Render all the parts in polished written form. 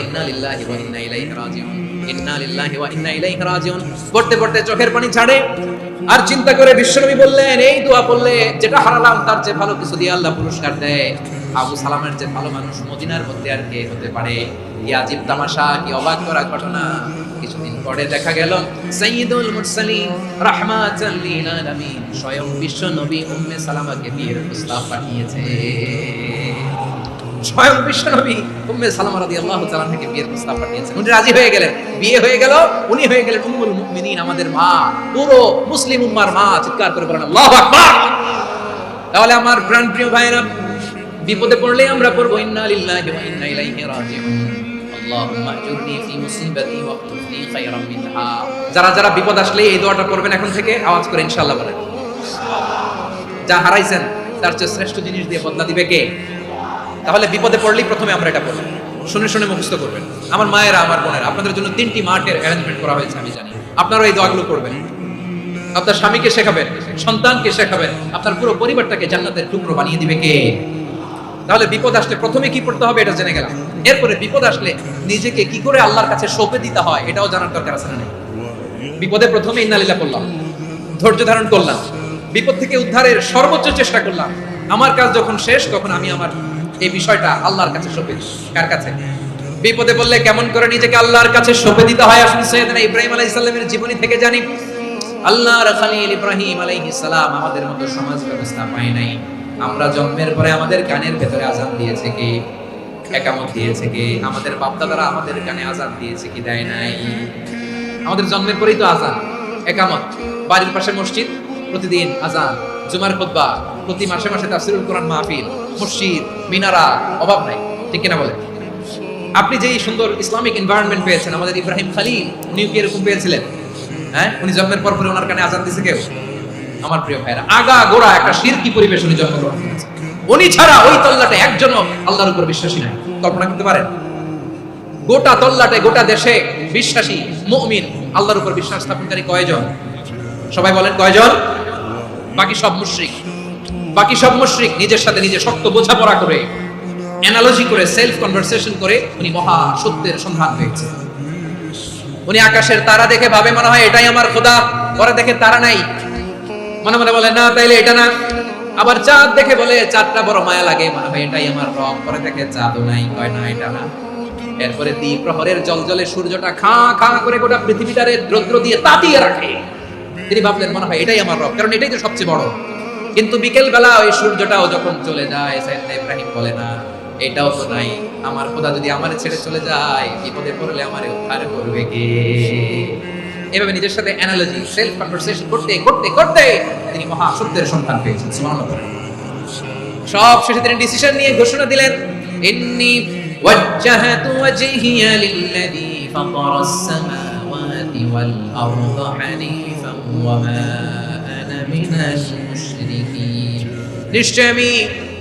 ইন্না লিল্লাহি ওয়া ইন্না ইলাইহি রাজিউন, ইন্না লিল্লাহি ওয়া ইন্না ইলাইহি রাজিউন পড়তে পড়তে চোখের পানি ছাড়ে। আর চিন্তা করে বিশ্বনবী বললেন, এই দোয়া পড়লে যেটা হারালাম তার চেয়ে ভালো কিছু দিয়ে আল্লাহ পুরস্কার দেয়। আবু সালামের যে ভালো মানুষ মদিনার মধ্যে আর কে হতে পারে? কি আজীব তামাশা, কি অবাক করা ঘটনা। কিছুদিন পরে দেখা গেল সাইয়্যিদুল মুরসালিন রাহমাতাল লিল আলামিন স্বয়ং বিশ্বনবী উম্মে সালামাকে বিয়ের প্রস্তাব পাঠিয়েছে। স্বয়ং বিশ্বনবী উম্মে সালামা রাদিয়াল্লাহু তাআলা থেকে বিয়ের প্রস্তাব পাঠিয়েছেন। উনি রাজি হয়ে গেলেন, বিয়ে হয়ে গেল, উনি হয়ে গেলেন উম্মুল মুমিনিন, আমাদের মা, পুরো মুসলিম উম্মার মা। চিৎকার করে বলেন আল্লাহু আকবার। তাহলে আমার প্রাণপ্রিয় ভাইরা, বিপদে পড়লে আমরা পড়বো ইন্না লিল্লাহি ওয়া ইন্না ইলাইহি রাজিউন, আল্লাহুম্মা আজুরনি ফি মুসিবাতি ওয়া আখলিফনি খায়রাম মিনহা। যারা যারা বিপদ আসলে এই দোয়াটা পড়বেন এখন থেকে, আওয়াজ করে ইনশাআল্লাহ বলেন। যা হারাইছেন তার চেয়ে শ্রেষ্ঠ জিনিস দিয়ে বদলা দিবে কে? তাহলে বিপদে পড়লেই প্রথমে আমরা এটা পড়ব, শুনে শুনে মুখস্থ করবেন। আমার মায়েরা, আমার বোনেরা, আপনাদের জন্য 3টি মাঠের অ্যারেঞ্জমেন্ট করা হয়েছে, আমি জানি। আপনারা এই দোয়াগুলো করবেন, আপনার স্বামীকে শেখাবেন, সন্তানকে শেখাবেন, আপনার পুরো পরিবারটাকে জান্নাতের টুকরো বানিয়ে দিবে কে? তাহলে বিপদ আসলে প্রথমে কি পড়তে হবে এটা জেনে গেলাম। এরপরে বিপদ আসলে নিজেকে কি করে আল্লাহর কাছে সঁপে দিতে হয় এটাও জানার দরকার আছে না? বিপদে প্রথমে ইন্না লিল্লাহ পড়লাম, ধৈর্য ধারণ করলাম, বিপদ থেকে উদ্ধারের সর্বোচ্চ চেষ্টা করলাম। আমার কাজ যখন শেষ তখন আমি আমার এই বিষয়টা আল্লাহর কাছে সঁপে দিই। কার কাছে? বিপদে বললে কেমন করে নিজেকে আল্লাহর কাছে সঁপে দিতে হয় আসলে সাইয়েদনা ইব্রাহিম আলাইহিস সালামের জীবনী থেকে জানি। আল্লাহর খলিল ইব্রাহিম আলাইহিস সালাম আমাদের মতো সমাজ ব্যবস্থা পায় নাই। আমরা জন্মের পরে আমাদের কানের ভেতরে আযান দিয়েছে কে? একামত দিয়েছে কে? আমাদের বাপ-দাদারা আমাদের কানে আযান দিয়েছে কি দেয় নাই? আমাদের জন্মের পরেই তো আযান, একামত, বাড়ির পাশে মসজিদ, প্রতিদিন আযান, জুমার খুতবা, প্রতি মাসে মাসে তাফসীরুল কোরআন মাহফিল, মসজিদ, মিনারা, অভাব নাই। ঠিক কিনা বলেন? আপনি যে সুন্দর ইসলামিক এনভায়রনমেন্ট পেয়েছেন, আমাদের ইব্রাহিম খলিল উনি কি এরকম পেয়েছিলেন? হ্যাঁ, উনি জন্মের পর পরে ওনার কানে আযান দিয়েছে কেউ? আমার প্রিয় ভাইরা, আগা গোড়া একটা শিরকি পরিবেশ উনি জন্মগ্রহণ করেছেন। উনি ছাড়া ওই তল্লাটে একজনও আল্লাহর উপর বিশ্বাসী নাই। কল্পনা করতে পারেন? গোটা তল্লাটে, গোটা দেশে বিশ্বাসী মুমিন, আল্লাহর উপর বিশ্বাস স্থাপনকারী কয়জন? সবাই বলেন কয়জন? বাকি সব মুশরিক। বাকি সব মুশরিক নিজের সাথে নিজে শক্ত বোঝাপড়া করে, অ্যানালজি করে, সেলফ কনভারসেশন করে উনি মহা সত্যের সন্ধান পেয়েছে। উনি আকাশের তারা দেখে ভাবে মনে হয় এটাই আমার খোদা, পরে দেখে তারা নাই, মনে মনে বলে না তাইলে এটা না। আবার চাঁদ দেখে বলে চাঁদটা বড় মায়া লাগে, মনে হয় এটাই আমার রব, পরে দেখে চাঁদও নাই, কয় না এটা না। এরপরে দ্বীপ প্রহরের জলজলে সূর্যটা খা খা করে গোটা পৃথিবীটারে রৌদ্র দিয়ে তাতিয়ে রাখে। তিনি ভাবলেন মনে হয় এটাই আমার রব, কারণ এটাই তো সবচেয়ে বড়। কিন্তু বিকেল বেলা ওই সূর্যটাও যখন চলে যায়, সাইয়েদনা ইব্রাহিম বলে না এটাও তো নাই, আমার খোদা যদি আমারে ছেড়ে চলে যায়, বিপদে পড়লে আমারে উদ্ধার করবে কে? এভাবে নিজের সাথে অ্যানালজি, সেলফ কনভারসেশন করতে করতে করতে তিনি মহা সত্যের সন্ধান পেয়েছেন। সুবহানাল্লাহ। সব শেষে তিনি ডিসিশন নিয়ে ঘোষণা দিলেন, ইন্নী ওয়াজ্জাহাতু ওয়াজহিয়া লিল্লাযী ফাতারাস সামাওয়াতি ওয়াল আরদা হানিফান ওয়া মা আনা মিনাল মুশরিকিন। নিশ্চয় আমি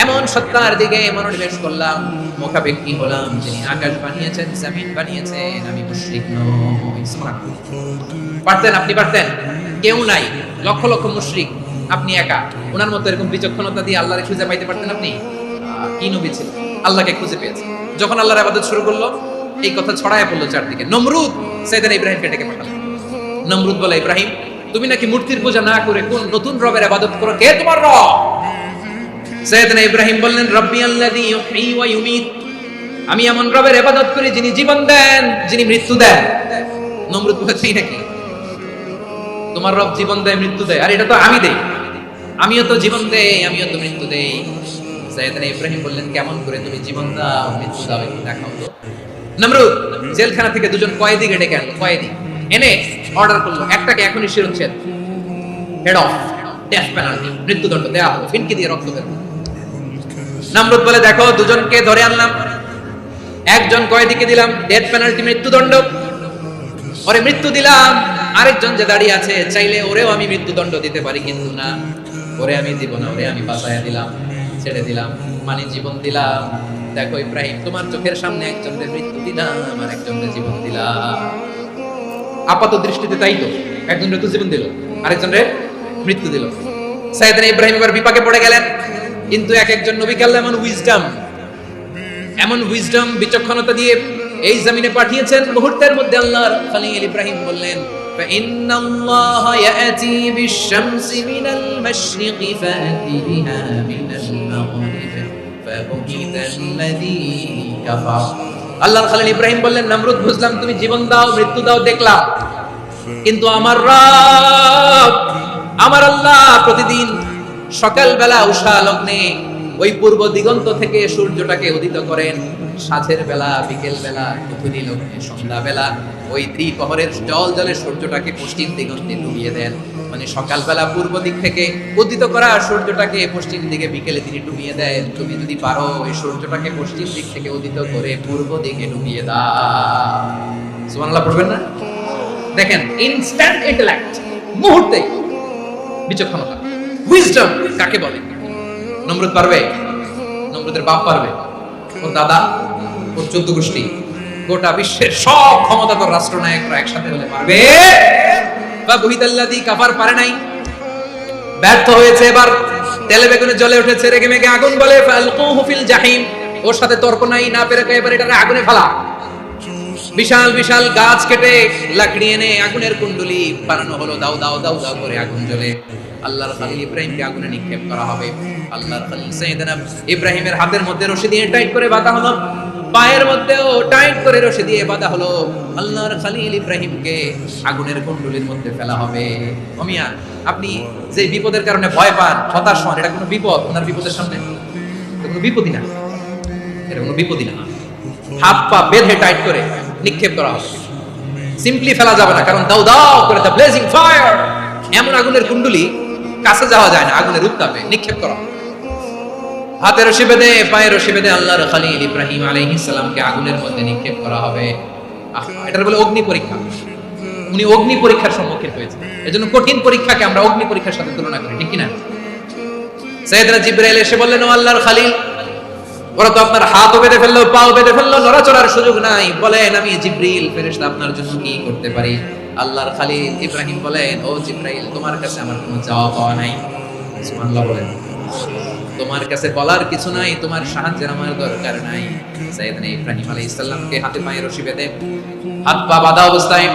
এমন সত্তার দিকে মনোনিবেশ করলাম, মুখাপেক্ষী হলাম, যিনি আকাশ বানিয়েছেন, জমিন বানিয়েছেন, আমি মুশরিক নই। পারতেন? আপনি পারতেন? কেউ নাই, লক্ষ লক্ষ মুশরিক, আপনি একা। ওনার মতো এরকম বিচক্ষণতা দিয়ে আল্লাহরে খুঁজে পাইতে পারতেন আপনি? কি নবী ছিল, আল্লাহকে খুঁজে পেয়েছে। যখন আল্লাহর ইবাদত শুরু করলো, এই কথা ছড়ায় পড়লো চারদিকে। নমরুদ সাইয়েদনা ইব্রাহিমকে ডেকে পাঠালেন। নমরুদ বলে, ইব্রাহিম তুমি নাকি মূর্তির পূজা না করে কোন নতুন রবের ইবাদত করো, কে তোমার রব? সাইয়েদনা ইব্রাহিম বললেন, রব্বি আল্লাযী ইউহয়ী ওয়া ইউমীত, আমি এমন রবের ইবাদত করি যিনি জীবন দেন, যিনি মৃত্যু দেন। নমরুদ বলেছে, নাকি তোমার রব জীবন দেয়, মৃত্যু দেয়? আর এটা তো আমি দেই, আমিও তো জীবন দেই, আমিও তো মৃত্যু দেই। সাইয়েদনা ইব্রাহিম বললেন, কেমন করে তুমি জীবন দাও, মৃত্যু দাও, একটু দেখাও তো। নমরুদ জেলখানা থেকে দুজন কয়েদি ডেকে আনলো। কয়েদি এনে অর্ডার করলো, একটাকে এখনই শিরোচ্ছেদ, হেড অফ, ডেথ পেনাল্টি, মৃত্যুদণ্ড দেয়া হবে, ফিনকি দিয়ে রক্ত বের হবে। নমরুদ বলে, দেখো দুজনকে ধরে আনলাম, একজন কয়েদিকে দিলাম ডেথ পেনাল্টি, মৃত্যুদণ্ড, ওরে মৃত্যু দিলাম। আরেকজন যে দাঁড়িয়ে আছে, চাইলে ওরেও আমি মৃত্যুদণ্ড দিতে পারি, কিন্তু না, ওরে আমি দিব না, ওরে আমি বাঁচায়া দিলাম, ছেড়ে দিলাম, মানে জীবন দিলাম। দেখো ইব্রাহিম, তোমার চোখের সামনে একজনের মৃত্যু দিলাম, আর একজনের জীবন দিলাম। আপাত দৃষ্টিতে তাই তো, একজনের তো জীবন দিল, আরেকজনের মৃত্যু দিল। সাইয়েদনা ইব্রাহিম এবার বিপাকে পড়ে গেলেন। কিন্তু এক একজন নবীকে আল্লাহ এমন উইজডম, বিচক্ষণতা দিয়ে এই জমিনে পাঠিয়েছেন, মুহূর্তের মধ্যে আল্লাহর খলিল ইব্রাহিম বললেন فإن الله يأتي بالشمس من المشرق فأتي بها من المغرب فبهت الذي كفر। আল্লাহর খলিল ইব্রাহিম বললেন, নমরুদ বুঝলাম তুমি জীবন দাও, মৃত্যু দাও দেখলাম, কিন্তু আমার রব, আমার আল্লাহ প্রতিদিন সকালবেলা উষা লগ্নে ওই পূর্ব দিগন্ত থেকে সূর্যটাকে উদিত করেন, সাঁঝের বেলা, বিকেল বেলা, গধূলি লগ্নে, সন্ধ্যা বেলা ওই দ্বিপ্রহরের জল জলে সূর্যটাকে পশ্চিম দিগন্তে ডুবিয়ে দেন। মানে সকালবেলা পূর্ব দিক থেকে উদিত করা সূর্যটাকে পশ্চিম দিকে বিকেলে তিনি ডুবিয়ে দেন। তুমি যদি পারো ওই সূর্যটাকে পশ্চিম দিক থেকে উদিত করে পূর্ব দিকে ডুবিয়ে দাও। সুবহানাল্লাহ পড়বেন না? দেখেন, ইনস্ট্যান্ট ইন্টেলেক্ট, মুহূর্তে বিচক্ষণতা, উইজডম কাকে বলে? নমরুদ পারবে? নমরুদের বাপ পারবে? ওর দাদা, ওর 14 গোষ্ঠী, গোটা বিশ্বের সব ক্ষমতাধর রাষ্ট্রনায়করা একসাথে হলে পারবে? বা বুহিদাল্লাযী কাফার পারে নাই, ব্যর্থ হয়েছে। এবার তেলে বেগুনে জ্বলে উঠেছে, রেগে মেগে আগুন বলে ফালকুহু ফিল জাহিম। ওর সাথে তর্ক নাই, না পেরে এবার এটা আগুনে ফেলা। বিশাল বিশাল গাছ কেটে লাকড়ি এনে আগুনের কুণ্ডলি বানানো হলো, দাও দাও দাও দাও করে আগুন জ্বলে। আল্লাহর খলিল ইব্রাহিমকে আগুনে নিক্ষেপ করা হবে। আল্লাহর খলিল সাইয়েদনা ইব্রাহিমের হাতের মধ্যে রশি দিয়ে টাইট করে বাঁধা হলো, পায়ের মধ্যেও টাইট করে রশি দিয়ে বাঁধা হলো। আল্লাহর খলিল ইব্রাহিমকে আগুনের কুণ্ডলির মধ্যে ফেলা হবে। ওমিয়া, আপনি যে বিপদের কারণে ভয় পান, হতাশ হন, এটা কোনো বিপদ? ওনার বিপদের সামনে এটা কোনো বিপদই না, এটা কোনো বিপদই না। হাত পা বেঁধে টাইট করে নিক্ষেপ করা হবে, সিম্পলি ফেলা যাবে না, কারণ দাও দাও করে দ্য ব্লেজিং ফায়ার, এমন আগুনের কুণ্ডলি, কাছে যাওয়া যায় না, আগুনের উত্তাপে নিক্ষেপ করা। হাতে রশি বেঁধে, পায়ে রশি বেঁধে আল্লাহর খলিল ইব্রাহিম আলাইহিস সালামকে আগুনের মধ্যে নিক্ষেপ করা হবে। এটার বলে অগ্নি পরীক্ষা। উনি অগ্নি পরীক্ষার সম্মুখীন হয়েছে। এজন্য কঠিন পরীক্ষাকে আমরা অগ্নি পরীক্ষার সাথে তুলনা করি, ঠিক কি না? সাইয়েদনা জিবরাইল এসে বললেন, ও আল্লাহর খলিল, ওরা তো আপনার হাতও বেঁধে ফেললো, পাও বেঁধে ফেললো, নড়াচড়ার সুযোগ নাই, বলেন আমি জিবরিল ফেরেশতা আপনার জন্য কি করতে পারি? আল্লাহর খলিল ইব্রাহিম বলেন, ও জিবরাইল, তোমার কাছে আমার কোনো চাওয়া পাওয়া নাই। সুবহানাল্লাহ বলেন, তোমার কাছে বলার কিছু নাই, তোমার সাহায্যের আমার দরকার নাই। সাইয়েদনা ইব্রাহিম আলাইহিস সালামকে হাতে পায়ে রশি বেঁধে, হাত পা বাঁধা অবস্থায়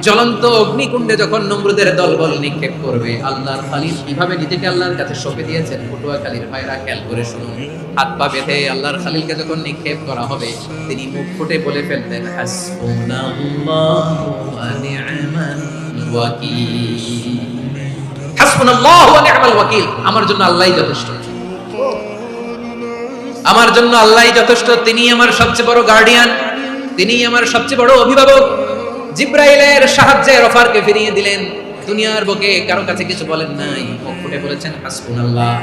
জ্বলন্ত অগ্নিকুণ্ডে যখন নমরুদের দলবল নিক্ষেপ করবে, আল্লাহর খলিল কিভাবে নিজেকে আল্লাহর কাছে সঁপে দিয়েছেন, পটুয়াখালীর ভাইরা খেয়াল করে শুনুন। হাত পা বেঁধে আল্লাহর খলিলকে যখন নিক্ষেপ করা হবে, তিনি মুখ ফুটে বলে ফেললেন, হাসবুনাল্লাহু ওয়া নি'মাল ওয়াকিল। হাসবুনাল্লাহু ওয়া নি'মাল ওয়াকিল, আমার জন্য আল্লাহই যথেষ্ট, আমার জন্য আল্লাহই যথেষ্ট। তিনি আমার সবচেয়ে বড় গার্ডিয়ান, তিনি আমার সবচেয়ে বড় অভিভাবক। জিবরাইলের সাহায্যের অফারকে ফিরিয়ে দিলেন, দুনিয়ার বুকে কারো কাছে কিছু বলেন নাই, মুখ ফুটে বলেছেন হাসবুনাল্লাহ।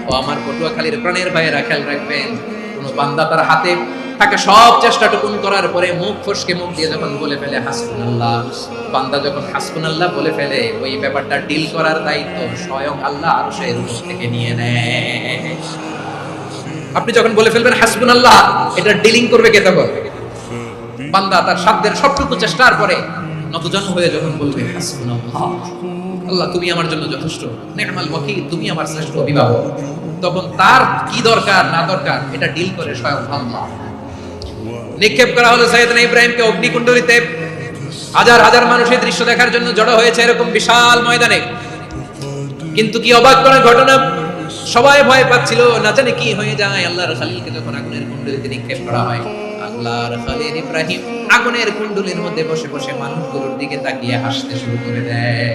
ও আমার পটুয়াখালীর প্রাণের ভাইয়েরা খেয়াল রাখবেন, কোন বান্দা তার হাতে থাকে সব চেষ্টা টুকুন করার পরে মুখ ফসকে মুখ দিয়ে যখন বলে ফেলে হাসবুনাল্লাহ, বান্দা যখন হাসবুনাল্লাহ বলে ফেলে, ওই ব্যাপারটা ডিল করার দায়িত্ব স্বয়ং আল্লাহ আরশের উপর থেকে নিয়ে নেয়। আপনি যখন বলে ফেলবেন হাসবুনাল্লাহ, এটা ডিলিং করবে কে তখন? বান্দা তার সাধ্যের সবটুকু চেষ্টার পরে নতজন হয়ে যখন বলবে হাসবুনাল্লাহ, আল্লাহ তুমি আমার জন্য যথেষ্ট, নি'মাল ওয়াকিল, তুমি আমার শ্রেষ্ঠ অভিভাবক, তখন তার কি দরকার না দরকার এটা ডিল করে স্বয়ং আল্লাহ। নিক্ষেপ করা হলো সাইয়েদনা ইব্রাহিমকে অগ্নিকুণ্ডলিতে। হাজার হাজার মানুষ এই দৃশ্য দেখার জন্য জড়ো হয়েছে এরকম বিশাল ময়দানে। কিন্তু কি অবাক করার ঘটনা, সবাই ভয় পাচ্ছিল, না জানে কি হয়ে যায়। আল্লাহর খলিলকে যখন আগুনের কুণ্ডলিতে নিক্ষেপ করা হয়, আল্লাহর খলিল ইব্রাহিম আগুনের কুণ্ডলির মধ্যে বসে বসে মানুষগুলোর দিকে তাকিয়ে হাসতে শুরু করে দেয়।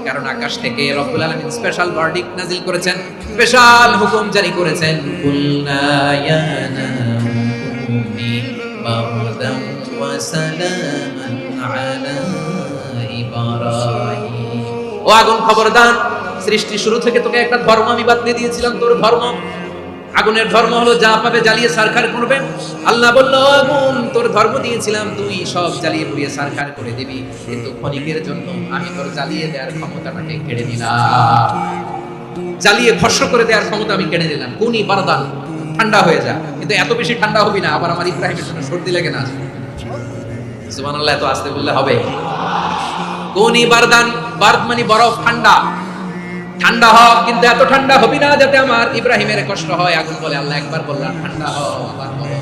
কারণ আকাশ থেকে রব্বুল আলামিন স্পেশাল ভার্ডিক্ট নাজিল করেছেন, স্পেশাল হুকুম জারি করেছেন, কুলনা ইয়া নারুকুনি বারদান ওয়া সালামান আলা ইব্রাহিম। ও আগুন খবরদার, সৃষ্টি শুরু থেকে তোকে একটা ধর্ম আমি বাতলে দিয়েছিলাম, তোর ধর্ম আগুনের ধর্ম হলো যা পাবে জ্বালিয়ে সারখার করবে। আল্লাহ বলল, আগুন তোর ধর্ম দিয়েছিলাম, তুই সব জ্বালিয়ে পুড়িয়ে সারখার করে দিবি, কিন্তু ক্ষণিকের জন্য আমি তোর জ্বালিয়ে দেওয়ার ক্ষমতাটাকে কেড়ে নিলাম, জ্বালিয়ে ভস্ম করে দেওয়ার ক্ষমতা আমি কেড়ে নিলাম। কুনি বারদান, ঠান্ডা হয়ে যা, কিন্তু এত বেশি ঠান্ডা হবি না আবার আমার ইব্রাহিমের জন্য সর্দি লাগে না। সুবহানাল্লাহ, এত আস্তে বললে হবে? কুনি বারদান, বারদ মানে বরফ, ঠান্ডা, ঠান্ডা হ, কিন্তু এত ঠান্ডা হবি না যাতে আমার ইব্রাহিমের কষ্ট হয়। আগুন বলে, আল্লাহ একবার বললাম ঠান্ডা হ, আবার বলো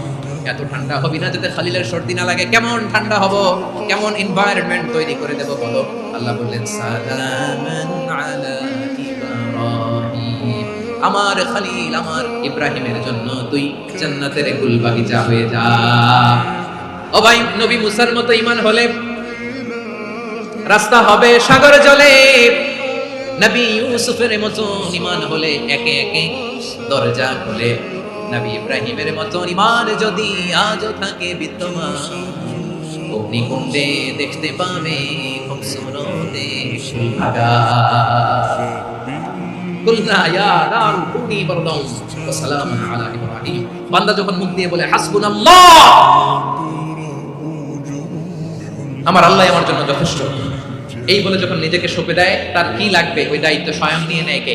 এত ঠান্ডা হবি না যাতে খালিলের সর্দি না লাগে। কেমন ঠান্ডা হব, কেমন এনভায়রনমেন্ট তৈরি করে দেব বলো। আল্লাহ বললেন সালামান আলা ইব্রাহিম, আমার খালিল আমার ইব্রাহিমের জন্য তুই জান্নাতের গুল বাগিচা হয়ে যা। ও ভাই, নবী মুসার মতো ঈমান হলে রাস্তা হবে সাগর জলে, নবী ইউসুফের মতো ঈমান হলে একে একে দরজা খুলে, নবী ইব্রাহিমের মতো ঈমান যদি আজও থাকে বিদ্যমান, অগ্নিকুণ্ডে দেখতে পাবে খুব সুরতে সুহাগা। কুলনা ইয়া নারু কুনি বারদান ওয়া সালামান আলা ইব্রাহিম। বান্দা যখন মুখ দিয়ে বলে হাসবুনাল্লাহ, আমার আল্লাহ আমার জন্য যথেষ্ট, এই বলে যখন নিজেকে সঁপে দেয়, তার কি লাগবে ওই দায়িত্ব স্বয়ং নিয়ে নেয় কে?